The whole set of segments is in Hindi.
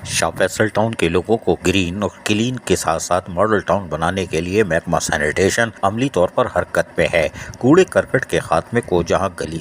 शाह फैसल टाउन के लोगों को ग्रीन और क्लीन के साथ साथ मॉडल टाउन बनाने के लिए महकमा सैनिटेशन अमली तौर पर हरकत में है। कूड़े करकट के खात्मे को जहां गली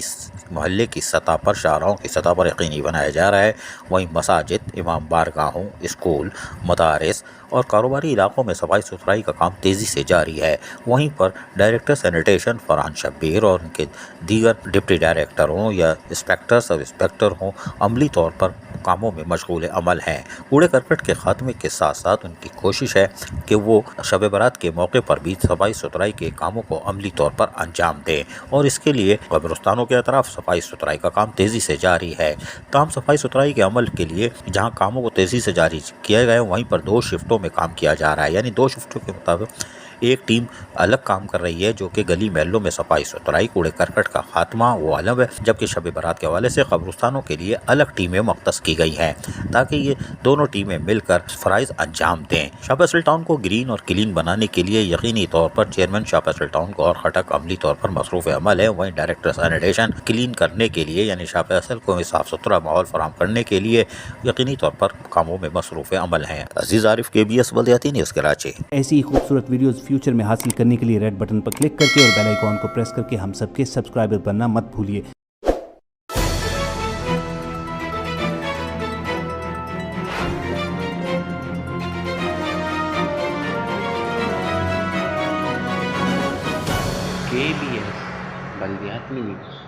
मोहल्ले की सतह पर, शाहराहों की सतह पर यकीनी बनाया जा रहा है, वहीं मसाजिद, इमाम बारगाहों, स्कूल, मदारिस और कारोबारी इलाकों में सफाई सुथराई का काम तेज़ी से जारी है। वहीं पर डायरेक्टर सैनिटेशन फरहान शब्बीर और उनके दीगर डिप्टी डायरेक्टरों या इंस्पेक्टर सब इंस्पेक्टर हों, अमली तौर पर कामों में मशगूल अमल हैं। कूड़े करकट के खात्मे के साथ साथ उनकी कोशिश है कि वो शब बारात के मौके पर भी सफाई सुथराई के कामों को अमली तौर पर अंजाम दें और इसके लिए कब्रिस्तानों के अतराफ सफाई सुथराई का काम तेज़ी से जारी है। ताम सफाई सुथराई के अमल के लिए जहाँ कामों को तेज़ी से जारी किया गया है, वहीं पर 2 शिफ्टों में काम किया जा रहा है। यानी 2 शिफ्टों के मुताबिक एक टीम अलग काम कर रही है जो कि गली महलों में सफाई सुथराई, कूड़े करकट का खात्मा वो अलग है, जबकि शब बारात के हवाले से कब्रिस्तानों के लिए अलग टीमें मख्तस की गई हैं ताकि ये दोनों टीमें मिलकर फ़राइज़ अंजाम दें। शाह फैसल टाउन को ग्रीन और क्लीन बनाने के लिए यकीनी तौर पर चेयरमैन शाह फैसल टाउन को और खटक अमली तौर पर मसरूफ़ अमल है। वहीं डायरेक्टर सैनिटेशन क्लीन करने के लिए यानी शाह फैसल को साफ़ सुथरा माहौल फराहम करने के लिए यकीनी तौर पर कामों में मसरूफ़ अमल हैं। अजीज़ आरिफ, KBS बल्दियाती न्यूज़ कराची। ऐसी ही खूबसूरत वीडियोस फ्यूचर में हासिल करने के लिए रेड बटन पर क्लिक करके और बेल आइकॉन को प्रेस करके हम सबके सब्सक्राइबर बनना मत भूलिए। KBS बल्दियाती न्यूज़।